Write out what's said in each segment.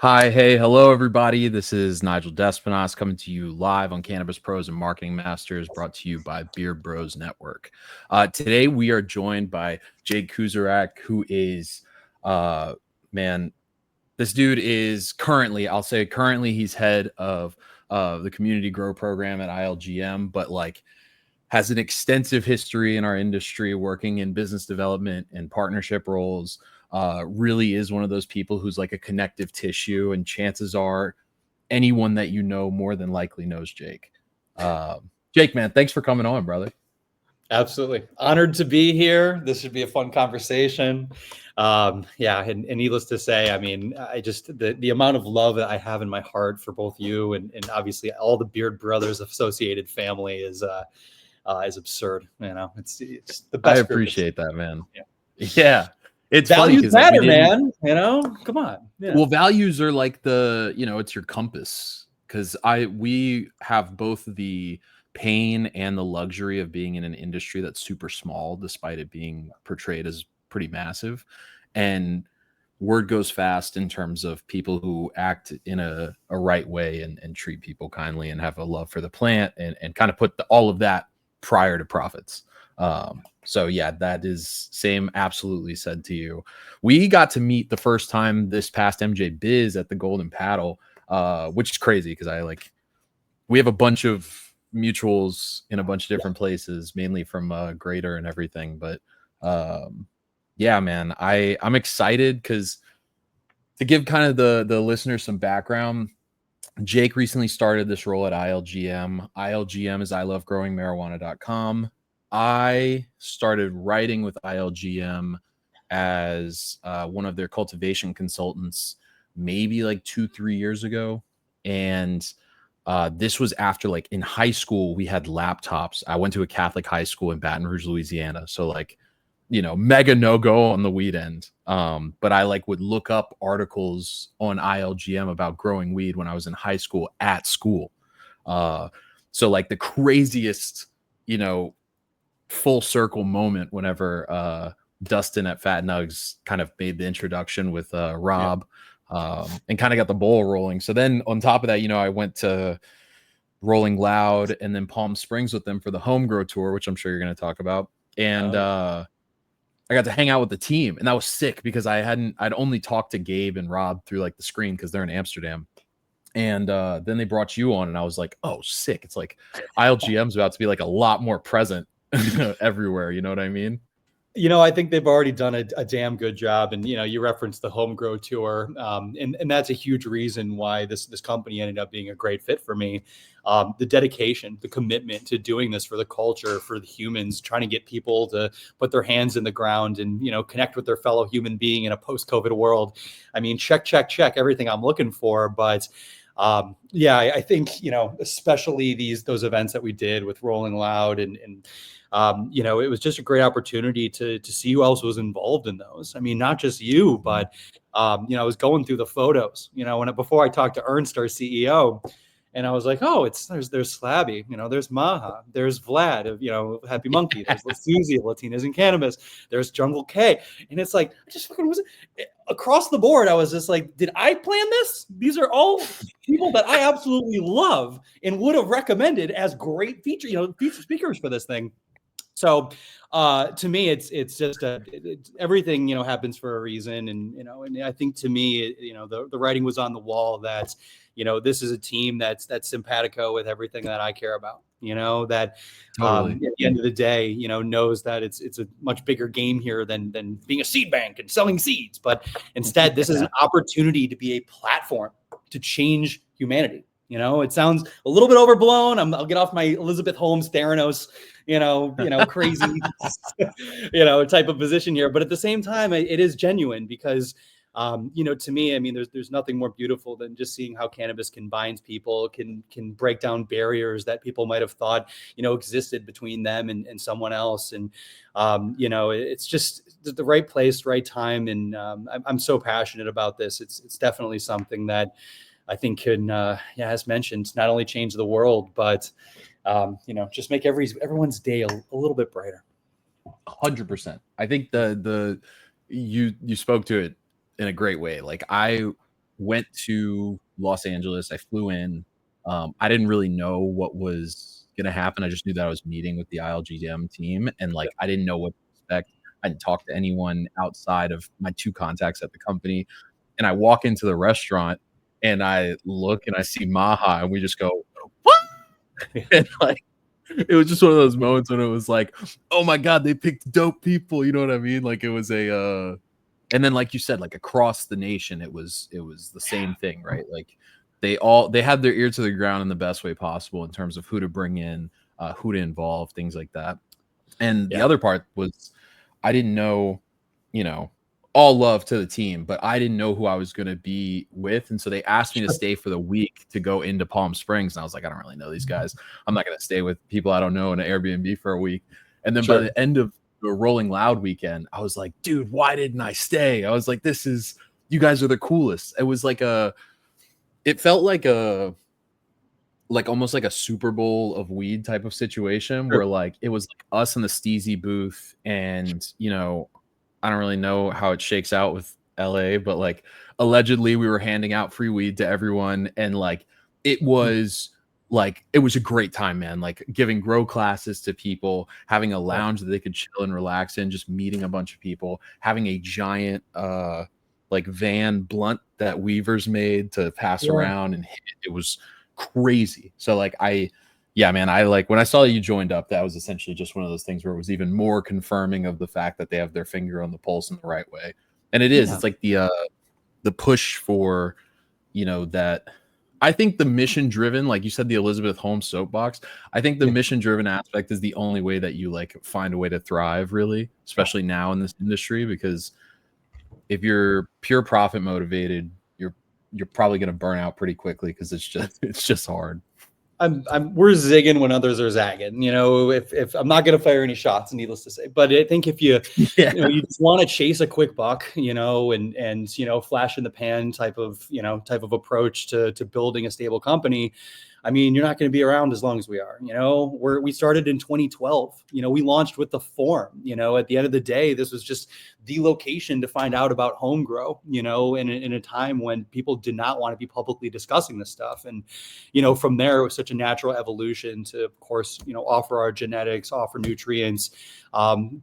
Hi, hey, hello, everybody. This is Nigel Despinasse coming to you live on Cannabis Pros and Marketing Masters, brought to you by Beard Bros Network. Today, we are joined by Jake Kuczeruk, who is, man, this dude is currently, he's head of the Community Grow Program at ILGM, but like has an extensive history in our industry, working in business development and partnership roles. Really is one of those people who's like a connective tissue, and chances are anyone that you know more than likely knows Jake. Jake, man, thanks for coming on, brother. Absolutely. Honored to be here. This should be a fun conversation. And needless to say, I mean, I just, the amount of love that I have in my heart for both you and obviously all the Beard Brothers associated family is absurd. You know, it's the best. I appreciate that, man. Yeah. It's values funny matter, man. You know, come on. Yeah. Well, values are like it's your compass, because we have both the pain and the luxury of being in an industry that's super small, despite it being portrayed as pretty massive. And word goes fast in terms of people who act in a right way and treat people kindly and have a love for the plant and kind of put all of that prior to profits. So yeah, that is same absolutely said to you. We got to meet the first time this past MJ Biz at the Golden Paddle, which is crazy because we have a bunch of mutuals in a bunch of different places, mainly from Greater and everything. But yeah, man, I'm excited because to give kind of the listeners some background, Jake recently started this role at ILGM. ILGM is ilovegrowingmarijuana.com. I started writing with ILGM as one of their cultivation consultants maybe like 2-3 years ago. And this was after, like, in high school, we had laptops. I went to a Catholic high school in Baton Rouge, Louisiana. So like, mega no-go on the weed end. But I would look up articles on ILGM about growing weed when I was in high school at school. So like the craziest, full circle moment whenever Dustin at Fat Nugs kind of made the introduction with Rob, and kind of got the ball rolling. So then on top of that, I went to Rolling Loud and then Palm Springs with them for the home grow tour, which I'm sure you're going to talk about. And I got to hang out with the team, and that was sick because I'd only talked to Gabe and Rob through like the screen because they're in Amsterdam. And then they brought you on, and I was like, oh, sick. It's like ILGM's about to be like a lot more present everywhere. You know what I mean? I think they've already done a damn good job. And, you referenced the home grow tour. And that's a huge reason why this company ended up being a great fit for me. The dedication, the commitment to doing this for the culture, for the humans, trying to get people to put their hands in the ground and, connect with their fellow human being in a post-COVID world. I mean, check, everything I'm looking for. But I think, especially those events that we did with Rolling Loud and it was just a great opportunity to see who else was involved in those. I mean, not just you, but I was going through the photos, before I talked to Ernst, our CEO, and I was like, oh, there's Slabby, there's Maha, there's Vlad, Happy Monkey, there's Susie, Latinas in Cannabis, there's Jungle K, and it's like, I just fucking was across the board. I was just like, did I plan this? These are all people that I absolutely love and would have recommended as great feature speakers for this thing. So to me, it's just everything, happens for a reason. And, and I think to me, the writing was on the wall that, this is a team that's simpatico with everything that I care about, that Totally. At the end of the day, knows that it's a much bigger game here than being a seed bank and selling seeds. But instead, this is an opportunity to be a platform to change humanity. It sounds a little bit overblown. I'll get off my Elizabeth Holmes Theranos, crazy, type of position here. But at the same time, it is genuine because, to me, I mean, there's nothing more beautiful than just seeing how cannabis combines people, can break down barriers that people might have thought, existed between them and someone else. And, it's just the right place, right time. And I'm so passionate about this. It's definitely something that I think can, as mentioned, not only change the world, but, just make everyone's day a little bit brighter. 100%. I think you spoke to it in a great way. Like, I went to Los Angeles. I flew in. I didn't really know what was going to happen. I just knew that I was meeting with the ILGM team, and like I didn't know what to expect. I didn't talk to anyone outside of my 2 contacts at the company. And I walk into the restaurant and I look and I see Maha, and we just go, "What?" And like it was just one of those moments when it was like, "Oh my God, they picked dope people." You know what I mean? Like it was a and then like you said, like across the nation, it was the same thing, right? Like they had their ear to the ground in the best way possible in terms of who to bring in, who to involve, things like that. And the other part was I didn't know, you know, all love to the team, but I didn't know who I was going to be with. And so they asked me to stay for the week to go into Palm Springs. And I was like, I don't really know these guys. I'm not going to stay with people I don't know in an Airbnb for a week. And then by the end of the Rolling Loud weekend, I was like, dude, why didn't I stay? I was like, you guys are the coolest. It was like it felt like almost like a Super Bowl of weed type of situation where like it was like us in the Steezy booth, and you know, I don't really know how it shakes out with LA, but like allegedly we were handing out free weed to everyone, and like it was a great time, man. Like giving grow classes to people, having a lounge that they could chill and relax in, just meeting a bunch of people, having a giant like van blunt that Weavers made to pass around and hit. It was crazy. So like man, I like when I saw you joined up, that was essentially just one of those things where it was even more confirming of the fact that they have their finger on the pulse in the right way. And it's like the push for, you know, that I think the mission driven, like you said, the Elizabeth Holmes soapbox, I think the mission driven aspect is the only way that you like find a way to thrive, really, especially now in this industry, because if you're pure profit motivated, you're probably going to burn out pretty quickly, because it's just hard. We're zigging when others are zagging. You know, if I'm not going to fire any shots, needless to say, but I think if you you just want to chase a quick buck, you know, and you know, flash in the pan type of approach to building a stable company, I mean, you're not going to be around as long as we are. You know, we started in 2012. You know, we launched with the form. You know, at the end of the day, this was just the location to find out about home grow. You know, in a time when people did not want to be publicly discussing this stuff, and you know, from there it was such a natural evolution to, of course, you know, offer our genetics, offer nutrients,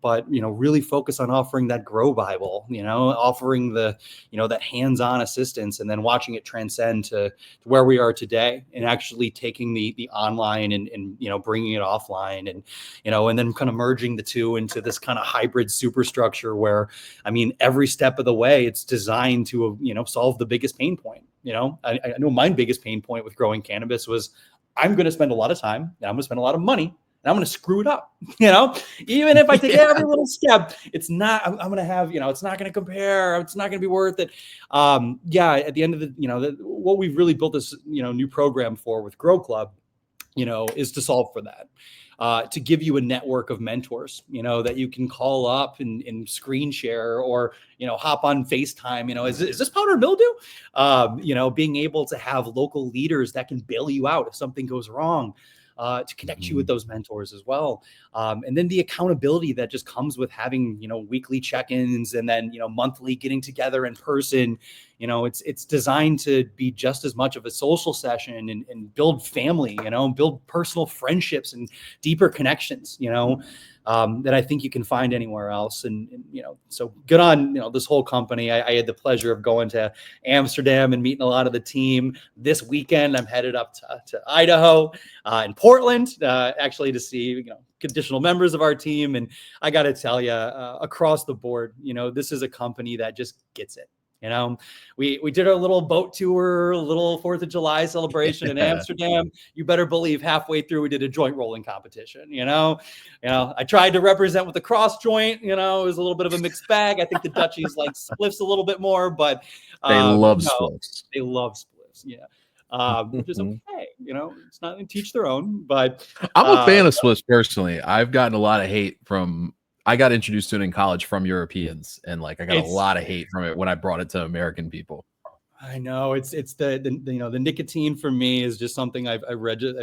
but you know, really focus on offering that grow Bible. You know, offering the that hands-on assistance, and then watching it transcend to where we are today, and actually taking the online and you know, bringing it offline, and you know, and then kind of merging the two into this kind of hybrid superstructure where, I mean, every step of the way it's designed to you know, solve the biggest pain point. You know, I know my biggest pain point with growing cannabis was I'm going to spend a lot of time, and I'm going to spend a lot of money, and I'm going to screw it up. You know, even if I take every little step, it's not, I'm going to have, you know, it's not going to compare. It's not going to be worth it. At the end of the, you know, what we've really built this, you know, new program for with Grow Club, you know, is to solve for that. To give you a network of mentors, you know, that you can call up and screen share, or, you know, hop on FaceTime, you know, is this powder mildew? You know, being able to have local leaders that can bail you out if something goes wrong. To connect you with those mentors as well. And then the accountability that just comes with having, you know, weekly check-ins, and then, you know, monthly getting together in person. You know, it's designed to be just as much of a social session, and build family, you know, build personal friendships and deeper connections, you know, that I think you can find anywhere else. And you know, so good on, you know, this whole company. I had the pleasure of going to Amsterdam and meeting a lot of the team this weekend. I'm headed up to Idaho, and Portland, actually, to see, you know, additional members of our team. And I got to tell you, across the board, you know, this is a company that just gets it. You know, we did our little boat tour, a little 4th of July celebration in Amsterdam. You better believe halfway through we did a joint rolling competition. You know, I tried to represent with the cross joint. You know, it was a little bit of a mixed bag. I think the Dutchies like spliffs a little bit more, but they love spliffs. They love spliffs. Yeah. Which is okay. You know, it's not teach their own, but I'm a fan of spliffs personally. I've gotten a lot of hate from. I got introduced to it in college from Europeans, and like I got a lot of hate from it when I brought it to American people. I know it's the you know, the nicotine for me is just something I've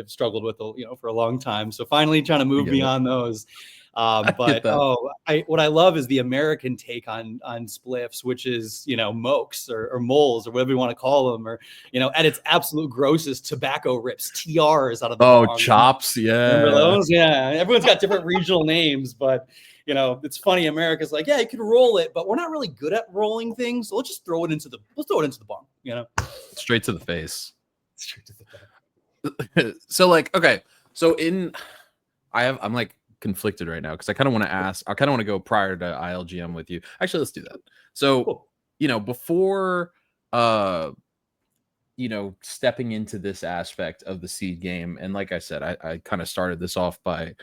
struggled with, you know, for a long time. So finally trying to I move get it. beyond those. I get But that. what I love is the American take on spliffs, which is, you know, mokes or moles or whatever you want to call them, or, you know, at its absolute grossest, tobacco rips, TRs out of the Oh, bong. chops. Remember Yeah. those? Yeah, everyone's got different regional names, but you know, it's funny. America's like, yeah, you can roll it, but we're not really good at rolling things, so let's just throw it into the bong. You know, Straight to the face. straight to the bong. So like, okay. So I'm like conflicted right now because I kind of want to ask, I kind of want to go prior to ILGM with you. Actually, let's do that. So, Cool. you know, before you know, stepping into this aspect of the seed game, and like I said, I kind of started this off by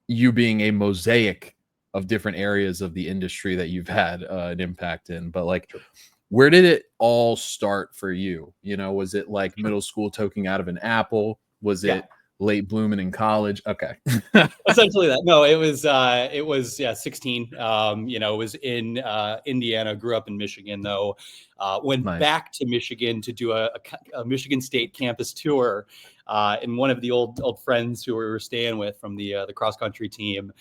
you being a mosaic of different areas of the industry that you've had an impact in. But like, Sure. where did it all start for you? You know, was it like Sure. middle school toking out of an apple? Was Yeah. it late blooming in college? Okay. Essentially that. No, it was yeah, 16. You know, it was in Indiana, grew up in Michigan though. Went Nice. back to Michigan to do a Michigan State campus tour. And one of the old friends who we were staying with from the cross country team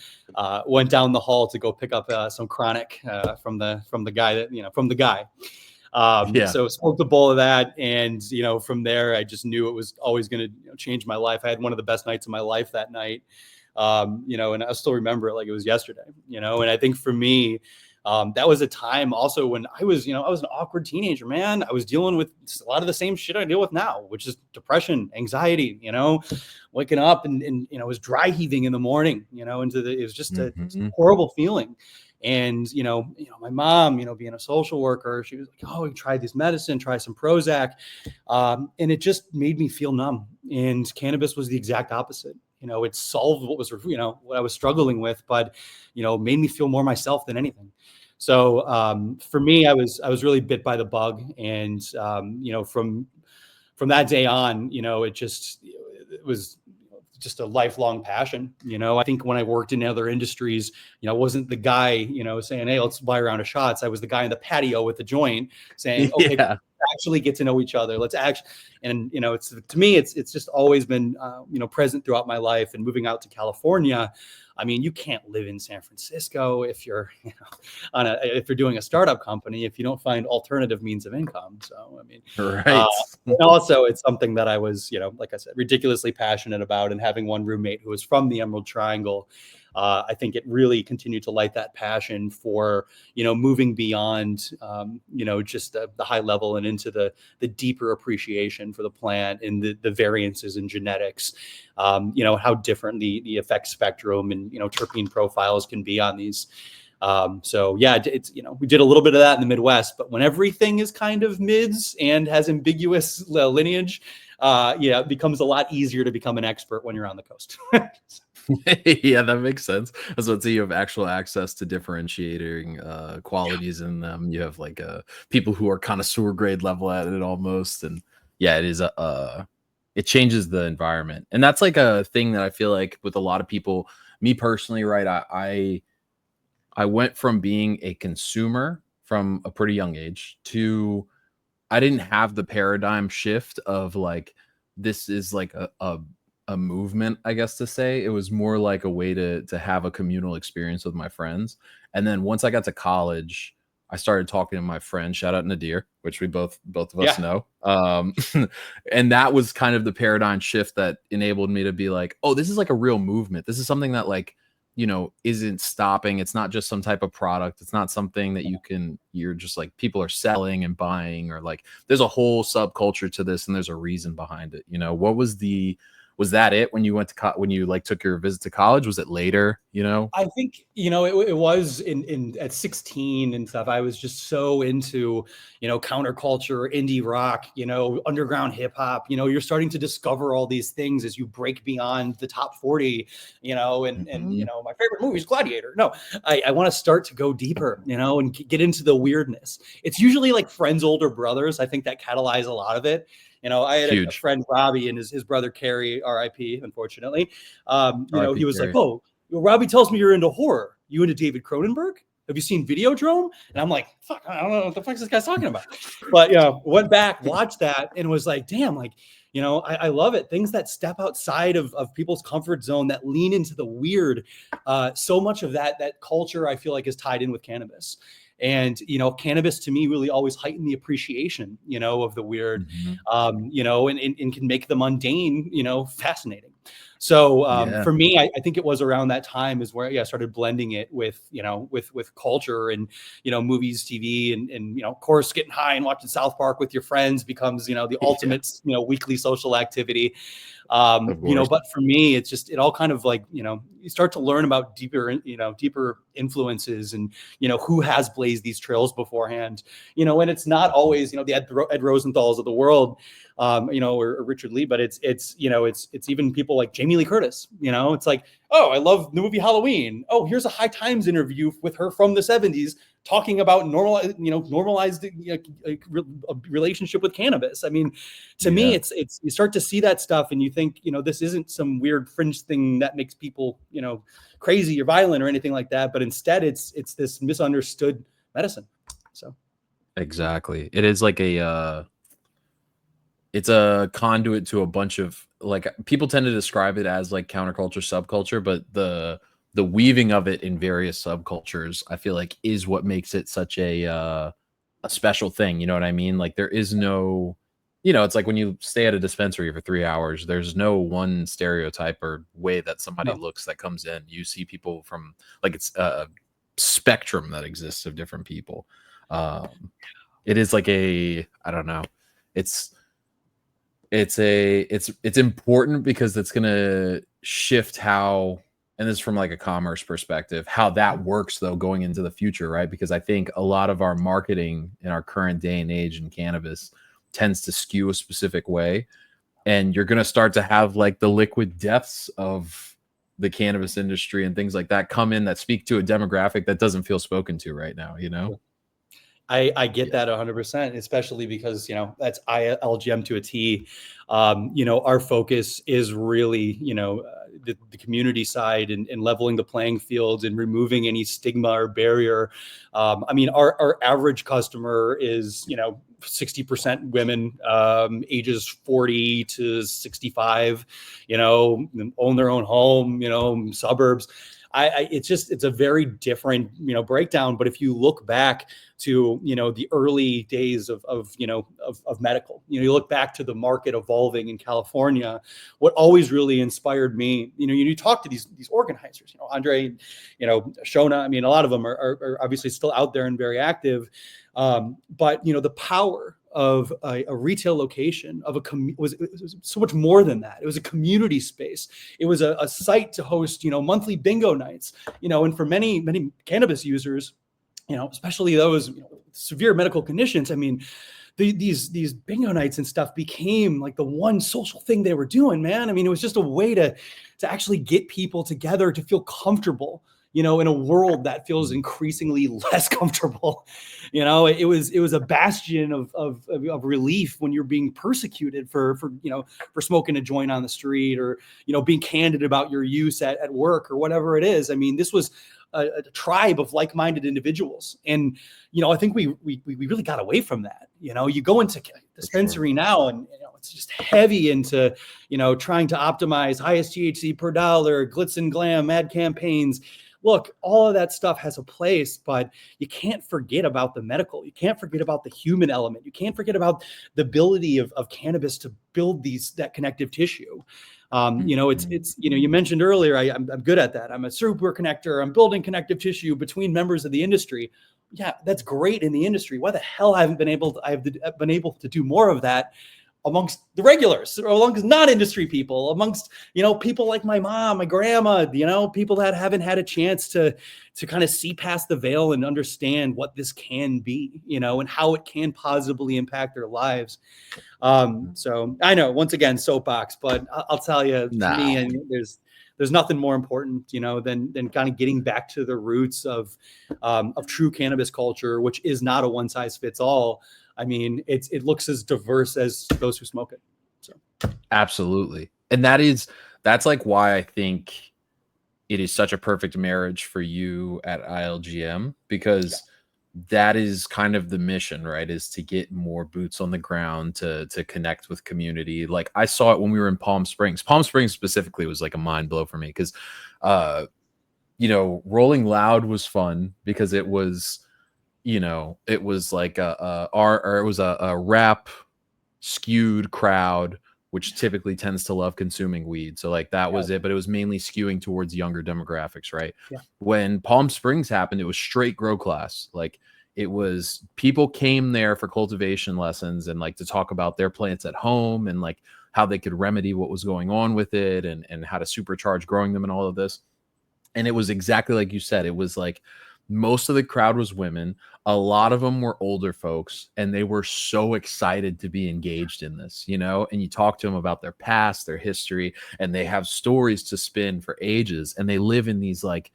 went down the hall to go pick up some chronic from the guy that, you know, from the guy. Yeah. So smoked a bowl of that, and you know, from there, I just knew it was always going to, you know, change my life. I had one of the best nights of my life that night, you know, and I still remember it like it was yesterday. You know, and I think for me, that was a time also when I was, you know, I was an awkward teenager, man. I was dealing with a lot of the same shit I deal with now, which is depression, anxiety, you know, waking up and you know, it was dry heaving in the morning, you know, it was just a Mhm. horrible feeling. And, you know, my mom, you know, being a social worker, she was like, oh, try this medicine, try some Prozac. And it just made me feel numb. And cannabis was the exact opposite. You know, it solved what was, you know, what I was struggling with, but, you know, made me feel more myself than anything. So for me, I was really bit by the bug. And, you know, from that day on, you know, it was just a lifelong passion. You know, I think when I worked in other industries, you know, I wasn't the guy, you know, saying, hey, let's buy a round of shots. I was the guy in the patio with the joint saying, okay, Yeah. actually get to know each other. Let's actually, and, you know, it's, to me, it's just always been, you know, present throughout my life. And moving out to California, I mean, you can't live in San Francisco if you're, you know, if you're doing a startup company, if you don't find alternative means of income. So, I mean, Right. and also it's something that I was, you know, like I said, ridiculously passionate about, and having one roommate who was from the Emerald Triangle, I think it really continued to light that passion for, you know, moving beyond, you know, just the high level and into the deeper appreciation for the plant and the variances in genetics, you know, how different the effect spectrum and, you know, terpene profiles can be on these. So yeah, it's, you know, we did a little bit of that in the Midwest, but when everything is kind of mids and has ambiguous lineage, yeah, it becomes a lot easier to become an expert when you're on the coast. Yeah, that makes sense. As well, so you have actual access to differentiating qualities in them. You have like people who are connoisseur grade level at it almost, and yeah, it is it changes the environment, and that's like a thing that I feel like with a lot of people. Me personally, right? I went from being a consumer from a pretty young age to I didn't have the paradigm shift of like this is like a movement, I guess to say. It was more like a way to have a communal experience with my friends. And then once I got to college, I started talking to my friend, shout out Nadir, which we both of us Yeah. know. And that was kind of the paradigm shift that enabled me to be like, oh, this is like a real movement. This is something that like, you know, isn't stopping. It's not just some type of product. It's not something that you're just like people are selling and buying, or like there's a whole subculture to this and there's a reason behind it. You know, was that it when you went to when you like took your visit to college? Was it later, you know? I think, you know, it was in at 16 and stuff. I was just so into, you know, counterculture, indie rock, you know, underground hip hop. You know, you're starting to discover all these things as you break beyond the top 40, you know, and you Mhm. know, my favorite movie is Gladiator. No, I want to start to go deeper, you know, and get into the weirdness. It's usually like friends, older brothers. I think that catalyze a lot of it. You know, I had a Huge. friend, Robbie, and his brother Carrie, RIP, unfortunately. You know, RIP he was like, Carrie. oh, Robbie tells me you're into horror. You into David Cronenberg? Have you seen Videodrome? And I'm like, fuck, I don't know what the fuck this guy's talking about. But went back, watched that, and was like, damn, like, I love it. Things that step outside of people's comfort zone, that lean into the weird. So much of that culture, I feel like, is tied in with cannabis. And, cannabis to me really always heightened the appreciation, of the weird, and can make the mundane, fascinating. So for me, I think it was around that time is where I started blending it with, with culture and, movies, TV, and, of course, getting high and watching South Park with your friends becomes, the ultimate, weekly social activity. But for me, it's just, it all kind of like, you start to learn about deeper influences and, who has blazed these trails beforehand, and it's not always, the Ed Rosenthal's of the world, or Richard Lee, but it's even people like Jamie Lee Curtis, it's like, oh, I love the movie Halloween. Oh, here's a High Times interview with her from the 70s talking about normalized relationship with cannabis. I mean, to me, it's you start to see that stuff and you think, this isn't some weird fringe thing that makes people, crazy or violent or anything like that. But instead it's this misunderstood medicine. So. Exactly. It is like it's a conduit to a bunch of, like, people tend to describe it as like counterculture, subculture, but the weaving of it in various subcultures, I feel like, is what makes it such a special thing. You know what I mean? Like, there is no, it's like when you stay at a dispensary for 3 hours, there's no one stereotype or way that somebody looks that comes in. You see people from, like, it's a spectrum that exists of different people. It is like I don't know. It's important because it's going to shift how, and this is from like a commerce perspective, how that works though going into the future, right? Because I think a lot of our marketing in our current day and age in cannabis tends to skew a specific way, and you're going to start to have like the liquid depths of the cannabis industry and things like that come in that speak to a demographic that doesn't feel spoken to right now, I get that 100%, especially because, that's ILGM to a T. Our focus is really, the community side and leveling the playing field and removing any stigma or barrier. I mean, our average customer is, 60% women, ages 40 to 65, own their own home, suburbs. It's a very different, breakdown. But if you look back to, the early days of medical, you look back to the market evolving in California, what always really inspired me, you talk to these organizers, Andre, Shona, I mean, a lot of them are obviously still out there and very active. But, the power of a retail location of it was so much more than that. It was a community space. It was a site to host, monthly bingo nights, and for many cannabis users, especially those severe medical conditions. I mean, these bingo nights and stuff became like the one social thing they were doing, man. I mean, it was just a way to actually get people together to feel comfortable, in a world that feels increasingly less comfortable. It was a bastion of relief when you're being persecuted for smoking a joint on the street, or, being candid about your use at work or whatever it is. I mean, this was a tribe of like-minded individuals. And, I think we really got away from that. You go into dispensary now and, it's just heavy into, trying to optimize highest THC per dollar, glitz and glam, ad campaigns. Look, all of that stuff has a place, but you can't forget about the medical. You can't forget about the human element. You can't forget about the ability of cannabis to build that connective tissue. It's you mentioned earlier, I'm good at that. I'm a super connector. I'm building connective tissue between members of the industry. Yeah, that's great in the industry. Why the hell I haven't been able to do more of that amongst the regulars, or amongst non-industry people, amongst, people like my mom, my grandma, people that haven't had a chance to kind of see past the veil and understand what this can be, and how it can positively impact their lives. So I know, once again, soapbox, but I'll tell you, to me, and there's nothing more important, than kind of getting back to the roots of true cannabis culture, which is not a one size fits all. I mean, it looks as diverse as those who smoke it. So absolutely. And that's like why I think it is such a perfect marriage for you at ILGM, because that is kind of the mission, right? Is to get more boots on the ground, to connect with community. Like I saw it when we were in Palm Springs. Palm Springs specifically was like a mind blow for me, because you know, Rolling Loud was fun because it was, you know, it was like it was a rap skewed crowd, which typically tends to love consuming weed. So like that was it, but it was mainly skewing towards younger demographics, right? Yeah. When Palm Springs happened, it was straight grow class. Like it was, people came there for cultivation lessons and like to talk about their plants at home and like how they could remedy what was going on with it, and how to supercharge growing them and all of this. And it was exactly like you said. It was like most of the crowd was women. A lot of them were older folks, and they were so excited to be engaged in this, you know. And you talk to them about their past, their history, and they have stories to spin for ages. And they live in these like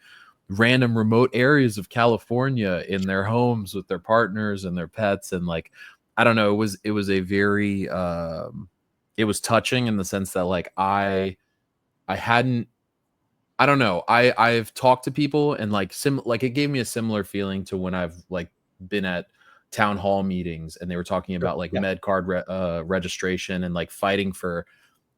random remote areas of California in their homes with their partners and their pets. And like, I don't know, it was a very it was touching in the sense that like I hadn't, I don't know. I've talked to people and like like it gave me a similar feeling to when I've like been at town hall meetings and they were talking about like med card registration and like fighting for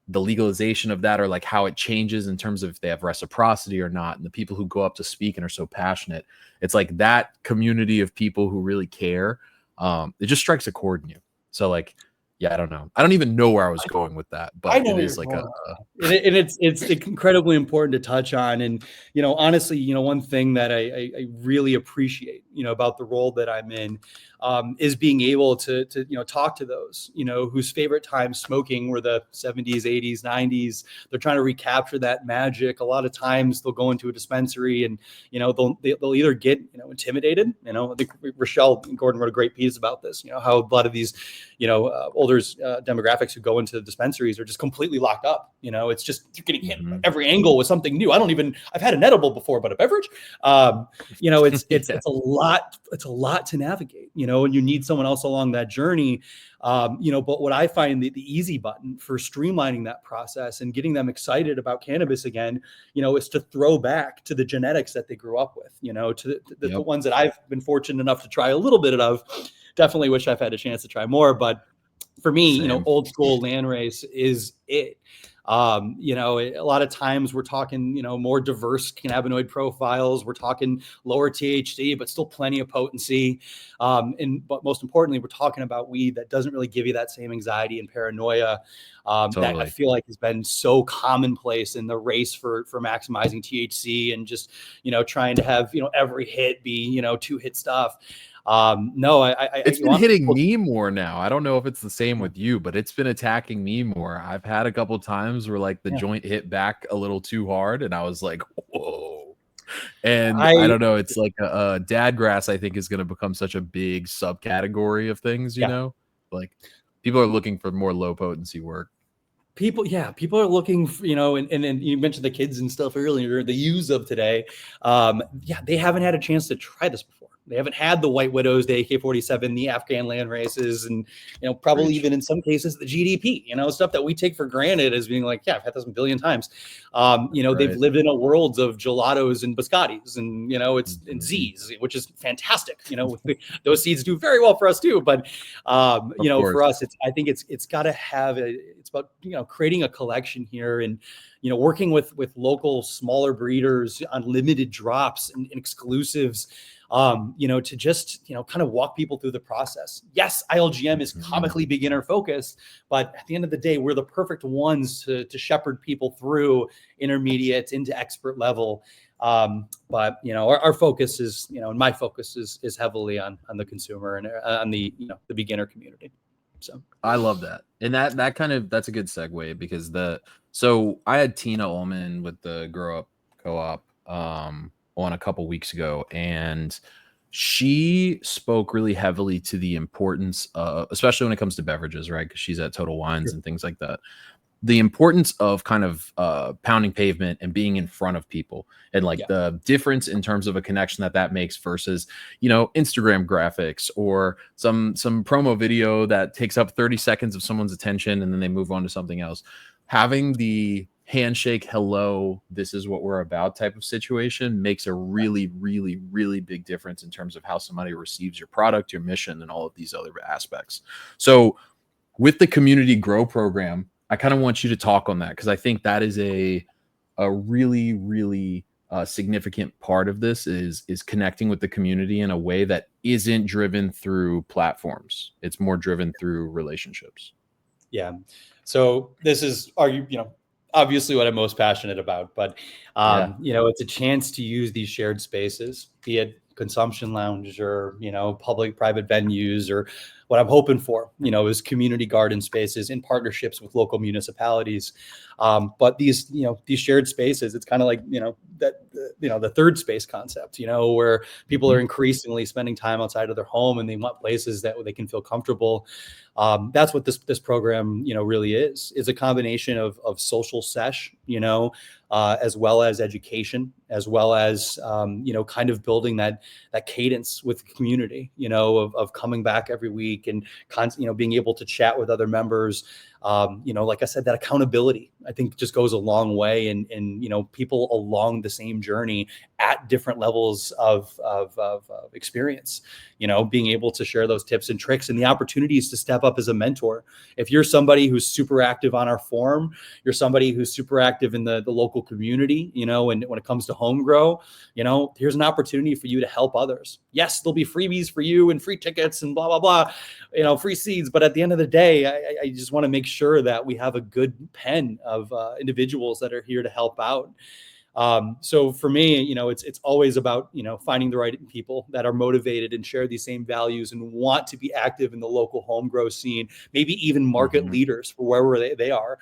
the legalization of that, or like how it changes in terms of if they have reciprocity or not. And the people who go up to speak and are so passionate, it's like that community of people who really care. It just strikes a chord in you. So like, yeah, I don't know. I don't even know where I was going with that, but it is like and it's incredibly important to touch on. And, you know, honestly, you know, one thing that I really appreciate, you know, about the role that I'm in, is being able to, you know, talk to those, you know, whose favorite times smoking were the 70s, 80s, 90s. They're trying to recapture that magic. A lot of times they'll go into a dispensary and, you know, they'll either get, you know, intimidated. You know, I think Rochelle Gordon wrote a great piece about this, you know, how a lot of these, you know, older demographics who go into the dispensaries are just completely locked up. You know, it's just, you're getting hit every angle with something new. I've had an edible before, but a beverage, you know, it's a lot to navigate, you know, and you need someone else along that journey. You know, but what I find the easy button for streamlining that process and getting them excited about cannabis again, you know, is to throw back to the genetics that they grew up with, you know, to the ones that I've been fortunate enough to try a little bit of. Definitely wish I've had a chance to try more, but for me, you know, old school landrace is it. You know, a lot of times we're talking, you know, more diverse cannabinoid profiles. We're talking lower THC, but still plenty of potency. But most importantly, we're talking about weed that doesn't really give you that same anxiety and paranoia that I feel like has been so commonplace in the race for maximizing THC and just, you know, trying to have, you know, every hit be, you know, 2-hit stuff. No, it's been hitting me more now. I don't know if it's the same with you, but it's been attacking me more. I've had a couple times where like the joint hit back a little too hard, and I was like, whoa. And I don't know. It's like a dad grass, I think, is going to become such a big subcategory of things, you know, like people are looking for more low potency work. People are looking for, you know, and you mentioned the kids and stuff earlier, the youths of today. They haven't had a chance to try this before. They haven't had the White Widows, the AK-47, the Afghan land races, and, you know, probably even in some cases the GDP, you know, stuff that we take for granted as being like, I've had this a billion times. You know, they've lived in a world of gelatos and biscottis and, you know, it's and Z's, which is fantastic. You know, those seeds do very well for us too. But, you know, for us, I think it's got to have it's about, you know, creating a collection here and, you know, working with local smaller breeders on limited drops and exclusives, you know, to just, you know, kind of walk people through the process. Yes, ILGM is comically beginner focused, but at the end of the day, we're the perfect ones to shepherd people through intermediate into expert level. But, you know, our focus is, you know, and my focus is heavily on the consumer and on the, you know, the beginner community. So I love that. And that kind of, that's a good segue because so I had Tina Ullman with the Grow Up Co-op on a couple weeks ago, and she spoke really heavily to the importance of, especially when it comes to beverages, right? Because she's at Total Wines and things like that. The importance of kind of pounding pavement and being in front of people, and like the difference in terms of a connection that makes versus, you know, Instagram graphics or some promo video that takes up 30 seconds of someone's attention and then they move on to something else. Having the handshake, hello, this is what we're about type of situation makes a really, really, really big difference in terms of how somebody receives your product, your mission, and all of these other aspects. So with the community grow program, I kind of want you to talk on that, because I think that is a really, really significant part of this is connecting with the community in a way that isn't driven through platforms. It's more driven through relationships. Yeah. So this is, obviously what I'm most passionate about, but, it's a chance to use these shared spaces, be it consumption lounge or, public private venues, or what I'm hoping for, is community garden spaces in partnerships with local municipalities. But these shared spaces, it's kind of like, the third space concept, where people are increasingly spending time outside of their home and they want places that they can feel comfortable. That's what this program, really is a combination of social sesh, as well as education, as well as, kind of building that cadence with the community, of coming back every week and, being able to chat with other members. Like I said, that accountability, I think, just goes a long way, and people along the same journey at different levels of experience, being able to share those tips and tricks and the opportunities to step up as a mentor. If you're somebody who's super active on our forum, you're somebody who's super active in the local community, and when it comes to home grow, here's an opportunity for you to help others. Yes, there'll be freebies for you and free tickets and blah, blah, blah, free seeds. But at the end of the day, I just want to make sure that we have a good pen of individuals that are here to help out. So for me, it's always about, finding the right people that are motivated and share these same values and want to be active in the local home grow scene, maybe even market leaders for wherever they are.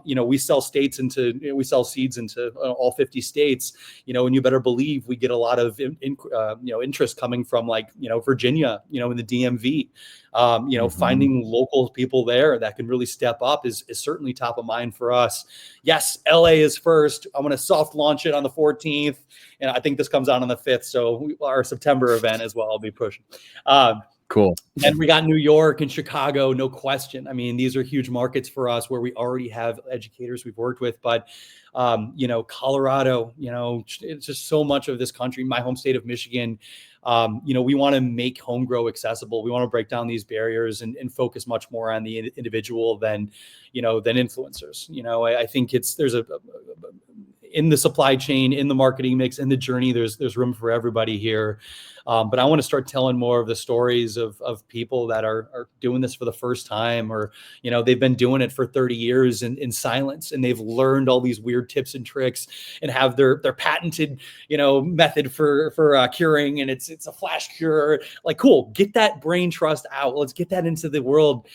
We sell seeds into all 50 states, and you better believe we get a lot of, interest coming from, like, Virginia, in the DMV. Finding local people there that can really step up is certainly top of mind for us. Yes, LA is first. I'm going to soft launch it on the 14th. And I think this comes out on the 5th. So our September event as well, I'll be pushing. Cool. And we got New York and Chicago, no question. I mean, these are huge markets for us where we already have educators we've worked with, but, Colorado, it's just so much of this country, my home state of Michigan. We want to make home grow accessible. We want to break down these barriers and focus much more on the individual than influencers. I think there's in the supply chain, in the marketing mix, in the journey, there's room for everybody here. But I want to start telling more of the stories of people that are doing this for the first time, or, they've been doing it for 30 years in silence, and they've learned all these weird tips and tricks and have their patented, method for curing. And it's a flash cure. Like, cool, get that brain trust out. Let's get that into the world.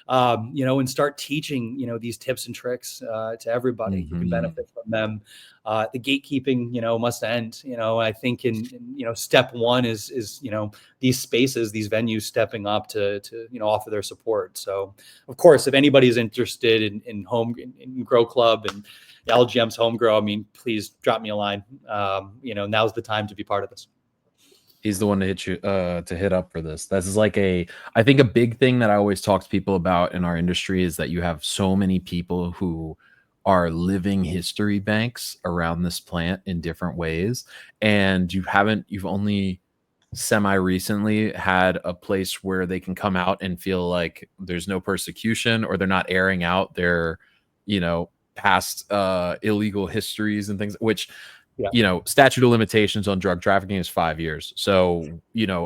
And start teaching, these tips and tricks to everybody who can benefit from them. The gatekeeping, must end. I think in step one is these spaces, these venues stepping up to offer their support. So, of course, if anybody's interested in Grow Club and ILGM's Home Grow, I mean, please drop me a line. Now's the time to be part of this. He's the one to hit up for this. This is like I think a big thing that I always talk to people about in our industry is that you have so many people who are living history banks around this plant in different ways. And you've only semi-recently had a place where they can come out and feel like there's no persecution, or they're not airing out their, past illegal histories and things, which, statute of limitations on drug trafficking is 5 years. So,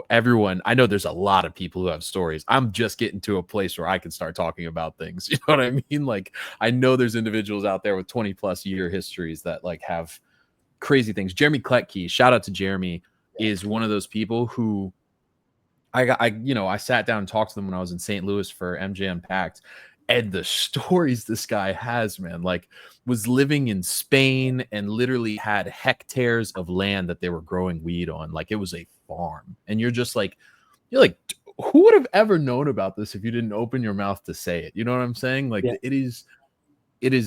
everyone, I know there's a lot of people who have stories. I'm just getting to a place where I can start talking about things. You know what I mean? Like, I know there's individuals out there with 20+ year histories that like have crazy things. Jeremy Kletke, shout out to Jeremy, is one of those people who I sat down and talked to them when I was in St. Louis for MJ Unpacked. And the stories this guy has, man, like, was living in Spain and literally had hectares of land that they were growing weed on. Like, it was a farm. And you're like, who would have ever known about this if you didn't open your mouth to say it? You know what I'm saying? Like, it is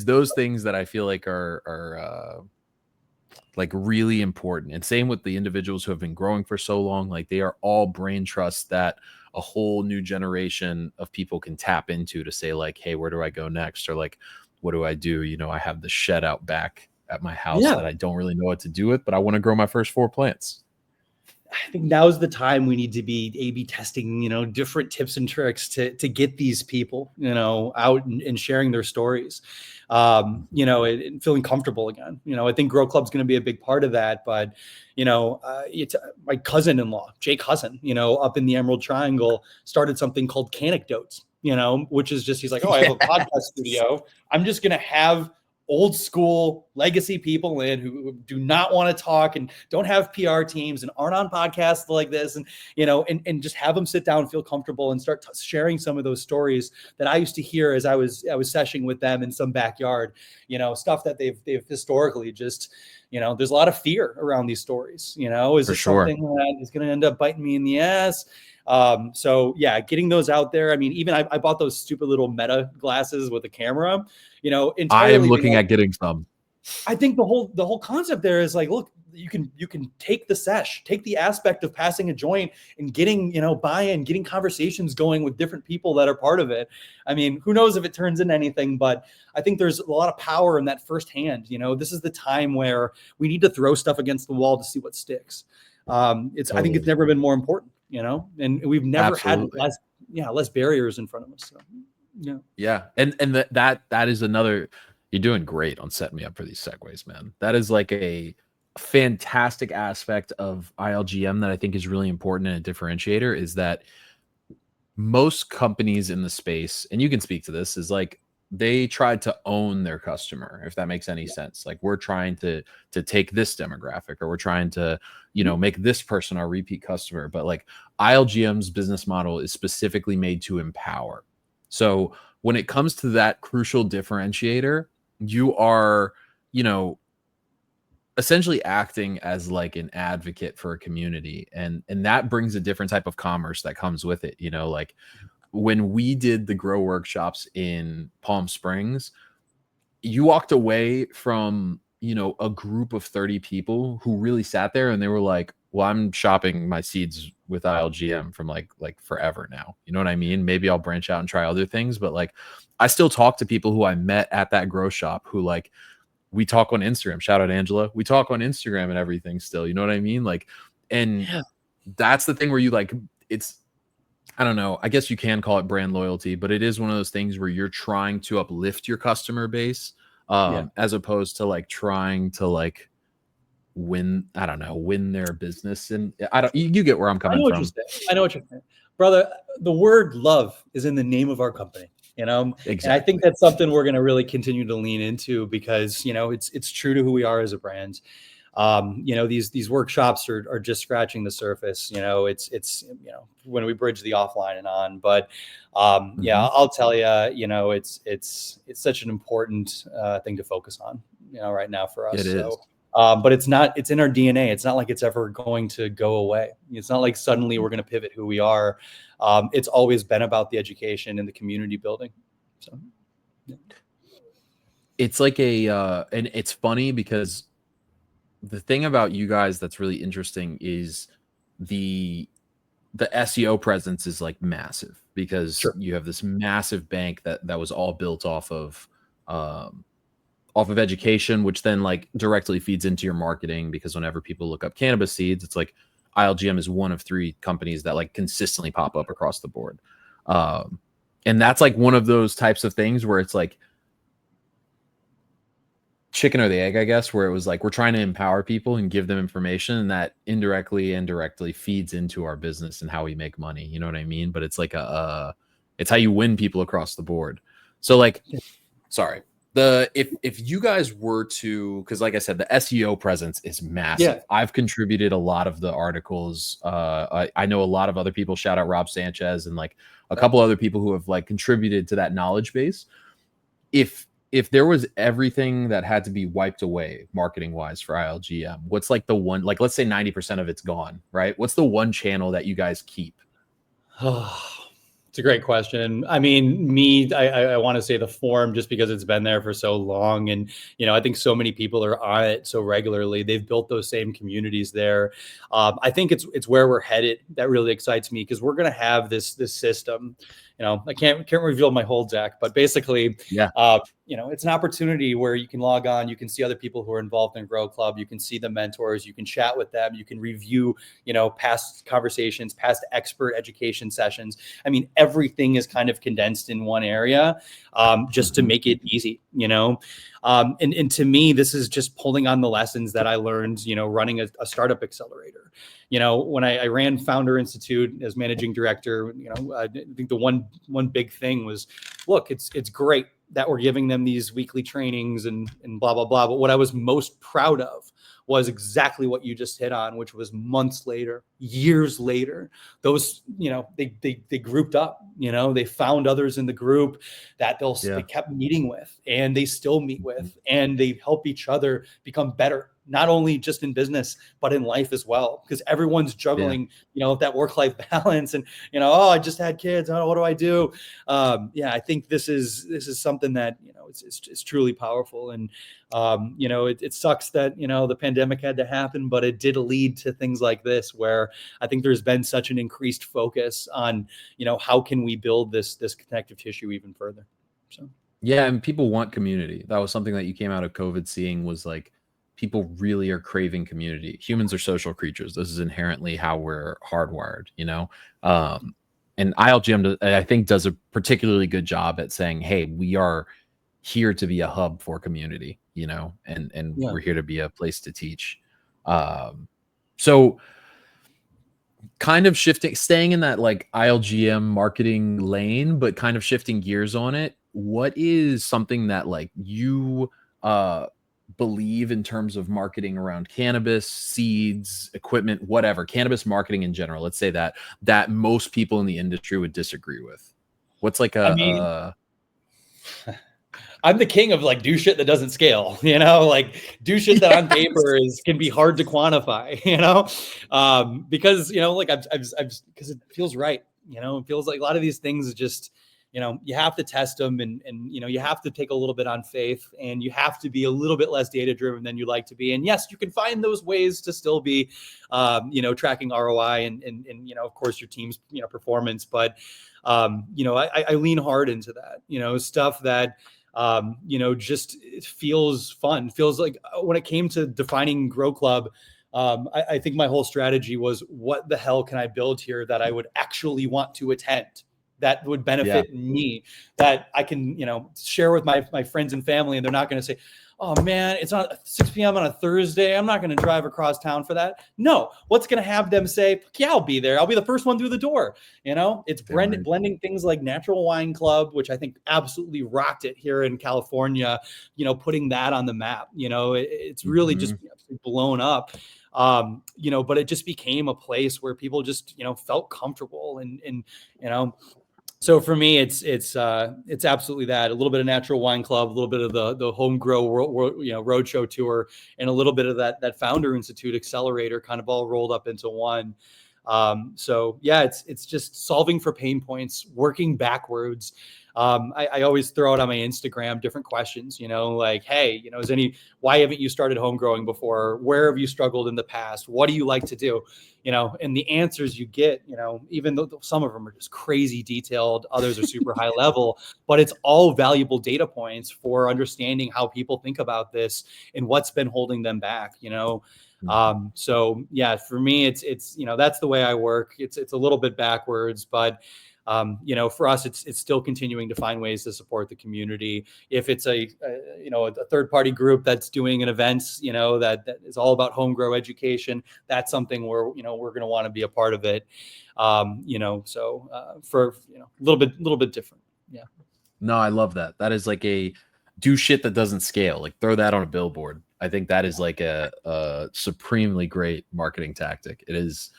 those things that I feel like are like really important. And same with the individuals who have been growing for so long. Like, they are all brain trusts that a whole new generation of people can tap into to say, like, hey, where do I go next? Or like, what do I do? I have the shed out back at my house Yeah. that I don't really know what to do with, but I want to grow my first 4 plants. I think now's the time we need to be A/B testing, different tips and tricks to get these people, out and sharing their stories, and feeling comfortable again. I think Grow Club's going to be a big part of that. But, it's my cousin-in-law, Jake Kuczeruk, up in the Emerald Triangle, started something called Canecdotes, which is just, he's like, oh, I have a podcast studio. I'm just going to have old school legacy people in who do not want to talk and don't have PR teams and aren't on podcasts like this. And, and just have them sit down, feel comfortable, and start sharing some of those stories that I used to hear as I was seshing with them in some backyard, stuff that they've historically just, there's a lot of fear around these stories, is it something that is going to end up biting me in the ass? So yeah, getting those out there. I mean, even I bought those stupid little Meta glasses with a camera, entirely. I am looking at getting some. I think the whole concept there is like, look, you can take the sesh, take the aspect of passing a joint and getting, buy-in, getting conversations going with different people that are part of it. I mean, who knows if it turns into anything, but I think there's a lot of power in that firsthand. This is the time where we need to throw stuff against the wall to see what sticks. I think it's never been more important, and we've never had less barriers in front of us. So, yeah. And that is another, you're doing great on setting me up for these segues, man. That is like a fantastic aspect of ILGM that I think is really important and a differentiator, is that most companies in the space, and you can speak to this, is like they tried to own their customer, if that makes any sense. Like, we're trying to take this demographic, or we're trying to, make this person our repeat customer. But like ILGM's business model is specifically made to empower. So when it comes to that crucial differentiator, you are, essentially acting as like an advocate for a community. And that brings a different type of commerce that comes with it. Like when we did the grow workshops in Palm Springs, you walked away from, a group of 30 people who really sat there and they were like, well, I'm shopping my seeds with ILGM from like forever now. You know what I mean? Maybe I'll branch out and try other things, but like I still talk to people who I met at that grow shop who like, we talk on Instagram. Shout out Angela. We talk on Instagram and everything still. You know what I mean? Like, and that's the thing where you like, it's, I don't know, I guess you can call it brand loyalty, but it is one of those things where you're trying to uplift your customer base, as opposed to like trying to like win their business. And you get where I'm coming from. I know what you're saying, brother. The word love is in the name of our company. Exactly. And I think that's something we're going to really continue to lean into because, it's true to who we are as a brand. These workshops are just scratching the surface. It's when we bridge the offline and on, but I'll tell you, it's such an important thing to focus on, right now for us. It is. But it's in our DNA. It's not like it's ever going to go away. It's not like suddenly we're going to pivot who we are. It's always been about the education and the community building. So it's like and it's funny because the thing about you guys that's really interesting is the SEO presence is like massive because you have this massive bank that was all built off of education, which then like directly feeds into your marketing, because whenever people look up cannabis seeds, it's like ILGM is one of 3 companies that like consistently pop up across the board. And that's like one of those types of things where it's like chicken or the egg, I guess, where it was like, we're trying to empower people and give them information, and that indirectly and directly feeds into our business and how we make money. You know what I mean? But it's like it's how you win people across the board. So like, sorry. If you guys were to, because like I said, the SEO presence is massive. Yeah. I've contributed a lot of the articles. I know a lot of other people. Shout out Rob Sanchez and like a couple other people who have like contributed to that knowledge base. If there was everything that had to be wiped away marketing wise for ILGM, what's like the one, like let's say 90% of it's gone, right? What's the one channel that you guys keep? It's a great question. I mean, I want to say the forum, just because it's been there for so long. And, I think so many people are on it so regularly. They've built those same communities there. I think it's where we're headed that really excites me, because we're going to have this system, I can't reveal my whole deck, but basically, Yeah. It's an opportunity where you can log on, you can see other people who are involved in Grow Club, you can see the mentors, you can chat with them, you can review, past conversations, past expert education sessions. I mean, everything is kind of condensed in one area, just to make it easy, and to me, this is just pulling on the lessons that I learned, running a startup accelerator. When I ran Founder Institute as managing director, I think the one big thing was, look, it's great that we're giving them these weekly trainings and blah, blah, blah. But what I was most proud of was exactly what you just hit on, which was months later, years later, those, they grouped up, they found others in the group that they kept meeting with, and they still meet with, and they help each other become better, not only just in business, but in life as well. Because everyone's juggling, that work-life balance, and, I just had kids. Oh, what do I do? I think this is something that, it's truly powerful. And, it sucks that, the pandemic had to happen, but it did lead to things like this, where I think there's been such an increased focus on, how can we build this connective tissue even further? So. Yeah. And people want community. That was something that you came out of COVID seeing, was like, people really are craving community. Humans are social creatures. This is inherently how we're hardwired, and ILGM, I think, does a particularly good job at saying, hey, we are here to be a hub for community, and we're here to be a place to teach. So kind of staying in that like ILGM marketing lane, but kind of shifting gears on it. What is something that like you believe in terms of marketing around cannabis, seeds, equipment, whatever, cannabis marketing in general, let's say that most people in the industry would disagree with? What's like I'm the king of like, do shit that doesn't scale, like do shit that on paper can be hard to quantify, because, like because it feels right. It feels like a lot of these things just, you have to test them, and you have to take a little bit on faith, and you have to be a little bit less data driven than you like to be. And yes, you can find those ways to still be, tracking ROI and of course your team's, performance. But, I lean hard into that, stuff that, just it feels fun. Feels like when it came to defining Grow Club, I think my whole strategy was, what the hell can I build here that I would actually want to attend, that would benefit me, that I can, share with my friends and family, and they're not going to say, oh man, it's on 6 p.m. on a Thursday, I'm not going to drive across town for that. No, what's going to have them say, yeah, I'll be there. I'll be the first one through the door. It's blending things like Natural Wine Club, which I think absolutely rocked it here in California, putting that on the map. It's really just blown up. But it just became a place where people just, felt comfortable, and so for me, it's absolutely that. A little bit of Natural Wine Club, a little bit of the Home Grow roadshow tour, and a little bit of that Founder Institute accelerator, kind of all rolled up into one. So yeah, it's just solving for pain points, working backwards. I always throw out on my Instagram different questions, like, hey, why haven't you started home growing before? Where have you struggled in the past? What do you like to do? And the answers you get, even though some of them are just crazy detailed, others are super high level, but it's all valuable data points for understanding how people think about this and what's been holding them back, So yeah, for me, it's that's the way I work. It's a little bit backwards, but for us, it's still continuing to find ways to support the community. If it's a third party group that's doing an event, that is all about home grow education, that's something where, we're going to want to be a part of it. So for, a little bit different. Yeah. No, I love that. That is like a do shit that doesn't scale. Like throw that on a billboard. I think that is like a supremely great marketing tactic. It is.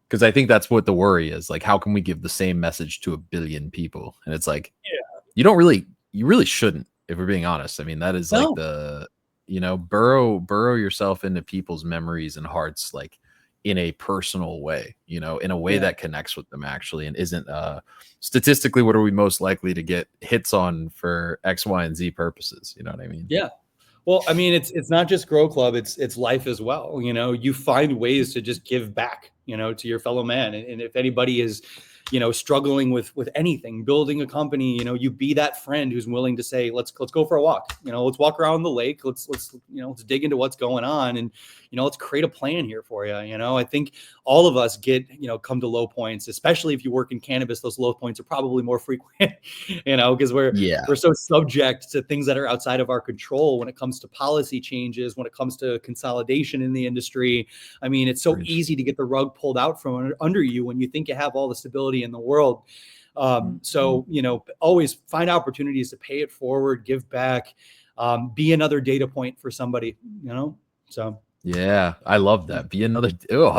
Because I think that's what the worry is. Like, how can we give the same message to 1 billion people? And it's like, you really shouldn't, if we're being honest. I mean, that is like burrow yourself into people's memories and hearts, like in a personal way, in a way that connects with them actually, and isn't statistically, what are we most likely to get hits on for X, Y, and Z purposes? You know what I mean? Yeah. Well, I mean, it's not just Grow Club, it's life as well. You find ways to just give back, to your fellow man. And if anybody is, struggling with anything, building a company, you be that friend who's willing to say, let's go for a walk, let's walk around the lake. Let's dig into what's going on, and, let's create a plan here for you. I think all of us come to low points, especially if you work in cannabis. Those low points are probably more frequent, because we're so subject to things that are outside of our control when it comes to policy changes, when it comes to consolidation in the industry. I mean, it's so easy to get the rug pulled out from under you when you think you have all the stability in the world. So, always find opportunities to pay it forward, give back, be another data point for somebody, so. Yeah, I love that. Be another,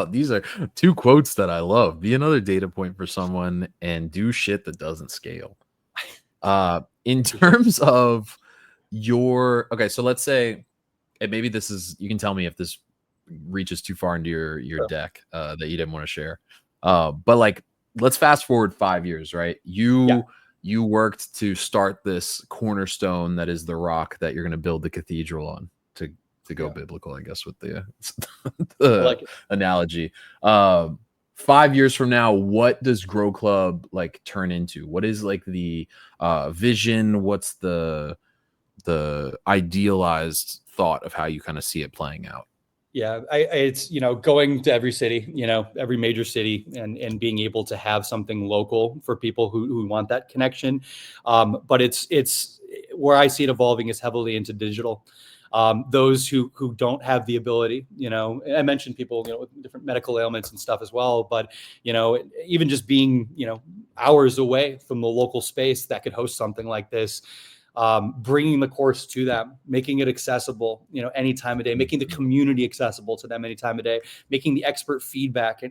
these are two quotes that I love. Be another data point for someone and do shit that doesn't scale. In terms of okay, so let's say, and maybe this is, you can tell me if this reaches too far into your deck that you didn't want to share. But like, let's fast forward 5 years, right? You worked to start this cornerstone that is the rock that you're going to build the cathedral on, to go biblical, I guess, with the analogy. 5 years from now, what does Grow Club like turn into? What is like the vision? What's the idealized thought of how you kind of see it playing out? Yeah, it's, going to every city, every major city, and being able to have something local for people who want that connection. But it's where I see it evolving is heavily into digital. Those who don't have the ability, I mentioned people, with different medical ailments and stuff as well, but, even just being, hours away from the local space that could host something like this, bringing the course to them, making it accessible, any time of day, making the community accessible to them any time of day, making the expert feedback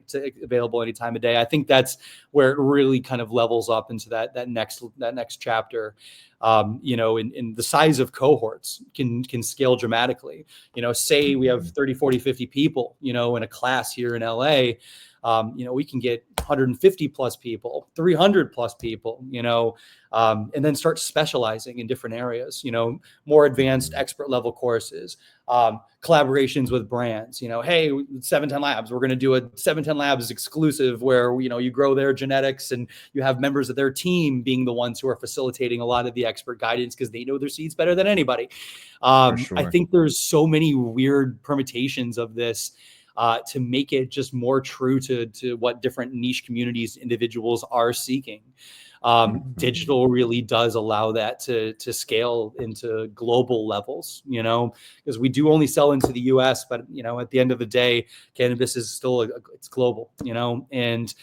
available any time of day. I think that's where it really kind of levels up into that next chapter. In the size of cohorts can scale dramatically. Say we have 30, 40, 50 people, in a class here in LA. We can get 150 plus people, 300 plus people, and then start specializing in different areas, more advanced expert level courses, collaborations with brands, hey, 710 Labs, we're going to do a 710 Labs exclusive where, you grow their genetics and you have members of their team being the ones who are facilitating a lot of the expert guidance because they know their seeds better than anybody. Sure. I think there's so many weird permutations of this, to make it just more true to what different niche communities individuals are seeking. Digital really does allow that to scale into global levels, because we do only sell into the US, but, at the end of the day, cannabis is still, it's global, and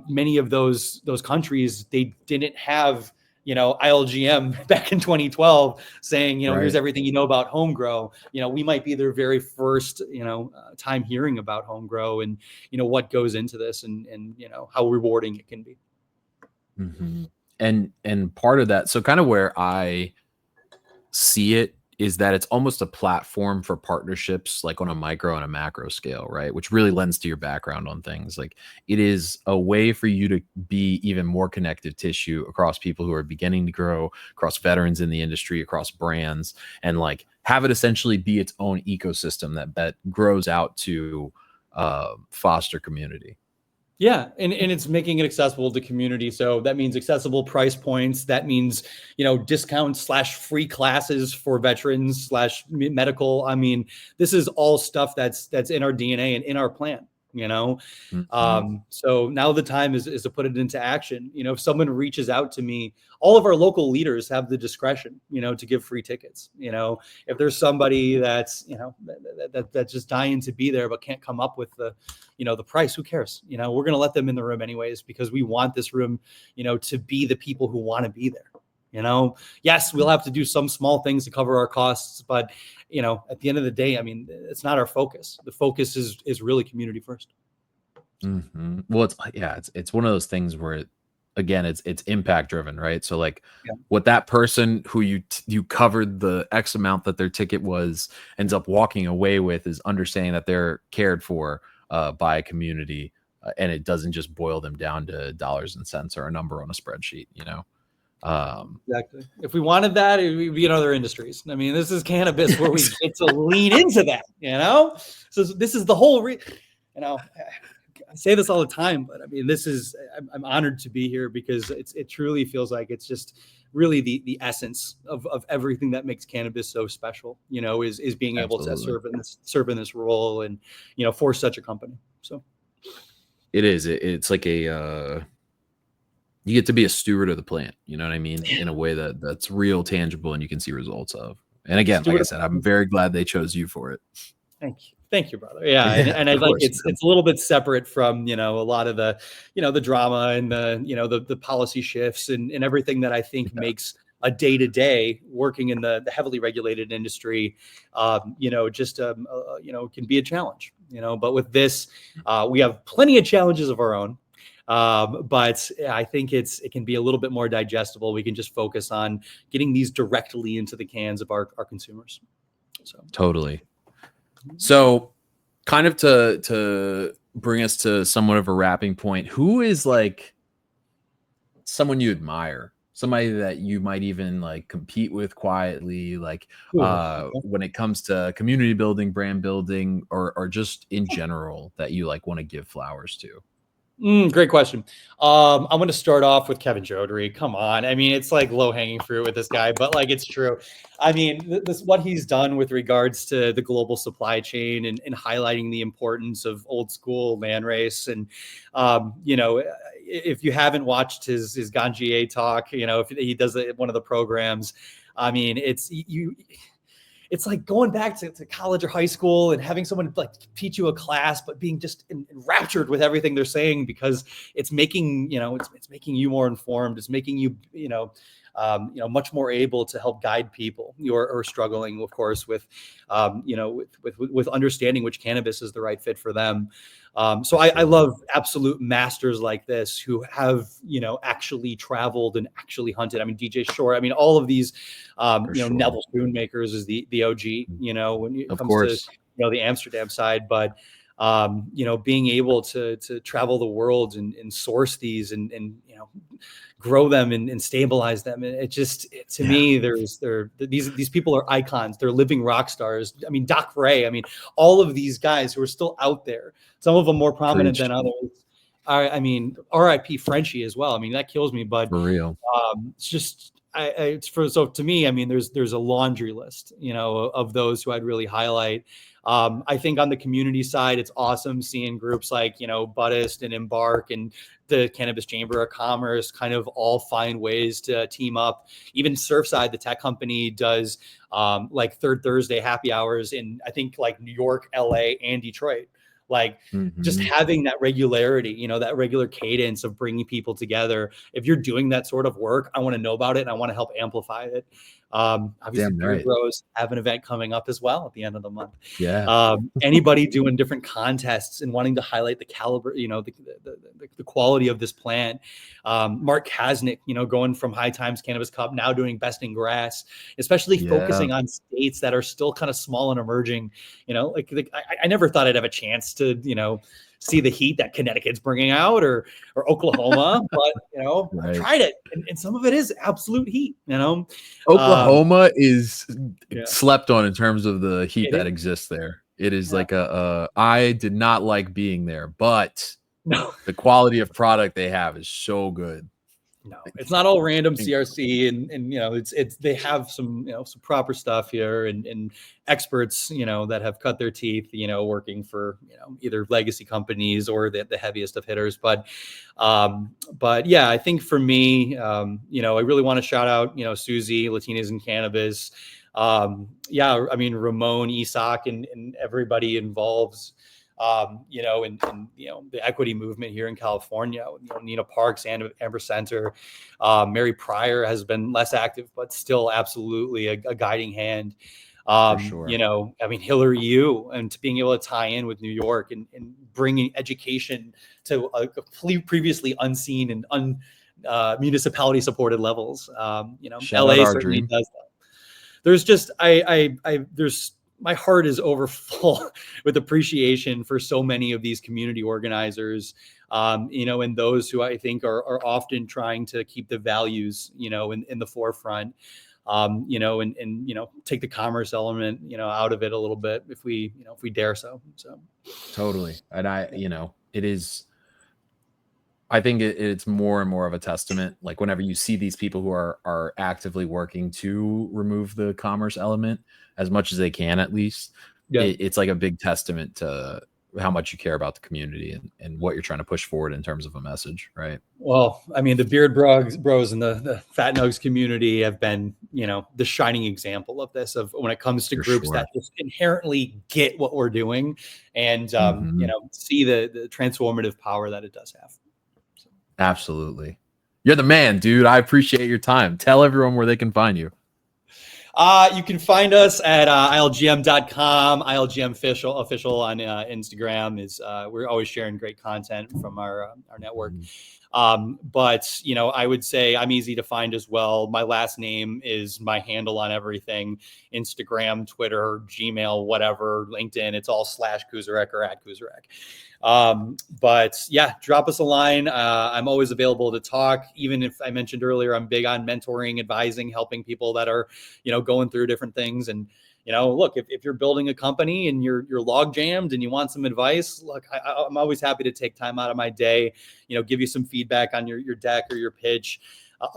many of those countries, they didn't have, ILGM back in 2012 saying, here's everything about home grow. We might be their very first, time hearing about home grow and, what goes into this and how rewarding it can be. Mm-hmm. And part of that, so kind of where I see it is that it's almost a platform for partnerships, like on a micro and a macro scale, right? Which really lends to your background on things. Like it is a way for you to be even more connective tissue across people who are beginning to grow, across veterans in the industry, across brands, and like have it essentially be its own ecosystem that grows out to foster community. Yeah. And it's making it accessible to community. So that means accessible price points. That means, discounts / free classes for veterans / medical. I mean, this is all stuff that's in our DNA and in our plan, So now the time is to put it into action. If someone reaches out to me, all of our local leaders have the discretion, to give free tickets. If there's somebody that's, that's just dying to be there, but can't come up with the price, who cares? We're going to let them in the room anyways, because we want this room, to be the people who want to be there. Yes, we'll have to do some small things to cover our costs, but, at the end of the day, I mean, it's not our focus. The focus is really community first. Mm-hmm. Well, it's one of those things where again, it's impact driven, right? So like what that person who you covered the X amount that their ticket was ends up walking away with is understanding that they're cared for by a community, and it doesn't just boil them down to dollars and cents or a number on a spreadsheet, Exactly. If we wanted that, it would be in other industries. I mean, this is cannabis where we get to lean into that, So this is the whole, say this all the time, but I mean, I'm honored to be here because it truly feels like it's just really the essence of everything that makes cannabis so special, is being able to serve in this role and, for such a company. So it is, it's like you get to be a steward of the plant, you know what I mean? In a way that's real, tangible, and you can see results of. And again, like I said, I'm very glad they chose you for it. Thank you, brother. Yeah. And I like it's a little bit separate from, a lot of the, the drama and the policy shifts and everything that I think makes a day-to-day working in the heavily regulated industry, can be a challenge, but with this, we have plenty of challenges of our own. But I think it can be a little bit more digestible. We can just focus on getting these directly into the cans of our consumers. So totally. So kind of to bring us to somewhat of a wrapping point, who is like someone you admire, somebody that you might even like compete with quietly, like when it comes to community building, brand building, or just in general that you like want to give flowers to? Great question. I'm going to start off with Kevin Jodrey. Come on. I mean, it's like low hanging fruit with this guy, but like, it's true. I mean, what he's done with regards to the global supply chain and highlighting the importance of old school land race. And, if you haven't watched his Ganjier talk, if he does it at one of the programs, I mean, it's like going back to college or high school and having someone like teach you a class, but being just enraptured with everything they're saying, because it's making, it's making you more informed. It's making you, much more able to help guide people who are struggling, of course, with understanding which cannabis is the right fit for them. So I love absolute masters like this who have, actually traveled and actually hunted. I mean, DJ Shore, I mean, all of these, Neville Spoonmakers is the OG, when it comes to, the Amsterdam side, but, being able to travel the world and source these and grow them and stabilize them. And to me, these people are icons. They're living rock stars. I mean, Doc Ray, I mean, all of these guys who are still out there, some of them more prominent than others. I mean, R.I.P. Frenchie as well. I mean, that kills me, but for real. It's just, so to me, I mean, there's a laundry list, of those who I'd really highlight. I think on the community side, it's awesome seeing groups like, Buddhist and Embark and the Cannabis Chamber of Commerce kind of all find ways to team up. Even Surfside, the tech company, does like Third Thursday happy hours in, I think, like New York, LA, and Detroit. Like just having that regularity, that regular cadence of bringing people together. If you're doing that sort of work, I want to know about it and I want to help amplify it. Obviously, Beer Bros have an event coming up as well at the end of the month. Yeah. Anybody doing different contests and wanting to highlight the caliber, the quality of this plant. Mark Kasnick, going from High Times Cannabis Cup, now doing Best in Grass, especially focusing on states that are still kind of small and emerging. I never thought I'd have a chance to, see the heat that Connecticut's bringing out or Oklahoma, but I tried it, and some of it is absolute heat. Oklahoma is slept on in terms of the heat that exists there. It is like I did not like being there, but the quality of product they have is so good. No, it's not all random CRC and it's they have some some proper stuff here and experts that have cut their teeth working for either legacy companies or the heaviest of hitters, but yeah, I think for me I really want to shout out Susie, Latinas in Cannabis, I mean Ramon, Isak, and everybody involved. And the equity movement here in California, Nina Parks and Amber Center, Mary Pryor has been less active, but still absolutely a guiding hand. For sure. I mean, Hillary Yu, and to being able to tie in with New York and bringing education to a previously unseen and municipality supported levels. LA certainly does that. There's just, my heart is overfull with appreciation for so many of these community organizers, and those who I think are often trying to keep the values, in the forefront, and take the commerce element, out of it a little bit if we dare so. Totally. And it is, I think it's more and more of a testament. Like whenever you see these people who are actively working to remove the commerce element as much as they can, at least, it's like a big testament to how much you care about the community and what you're trying to push forward in terms of a message, right? Well, I mean, the Beard Bros and the Fat Nugs community have been, you know, the shining example of this, of when it comes to groups that just inherently get what we're doing and, you know, see the transformative power that it does have. So. Absolutely. You're the man, dude. I appreciate your time. Tell everyone where they can find you. You can find us at ILGM.com. ILGM official on Instagram is we're always sharing great content from our network. But, you know, I would say I'm easy to find as well. My last name is my handle on everything: Instagram, Twitter, Gmail, whatever, LinkedIn. It's all /Kuczeruk or @Kuczeruk. But yeah, drop us a line. I'm always available to talk. Even if I mentioned earlier, I'm big on mentoring, advising, helping people that are, you know, going through different things. And, you know, look, if you're building a company and you're log jammed and you want some advice, look, I'm always happy to take time out of my day, you know, give you some feedback on your deck or your pitch,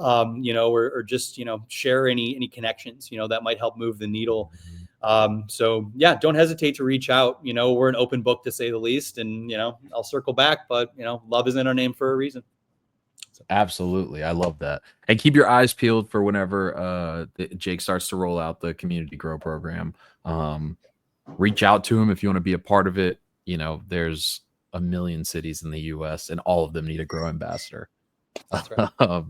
you know, or just, you know, share any connections, you know, that might help move the needle. So yeah, don't hesitate to reach out. You know, we're an open book, to say the least, and, you know, I'll circle back, but, you know, love is in our name for a reason. Absolutely. I love that. And keep your eyes peeled for whenever Jake starts to roll out the community grow program. Reach out to him if you want to be a part of it. You know, there's a million cities in the US and all of them need a grow ambassador. That's right.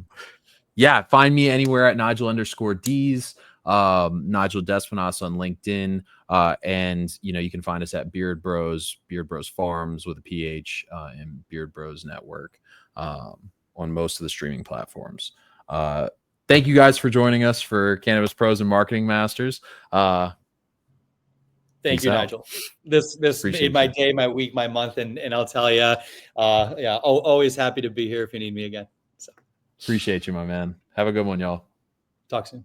Yeah, find me anywhere at Nigel_Ds, Nigel Despinasse on LinkedIn. And, you know, you can find us at Beard Bros Farms with a PH, and Beard Bros Network on most of the streaming platforms. Thank you guys for joining us for Cannabis Pros and Marketing Masters. Thank you, Nigel. This made my day, my week, my month, and I'll tell you, yeah, always happy to be here if you need me again. So. Appreciate you, my man. Have a good one, y'all. Talk soon.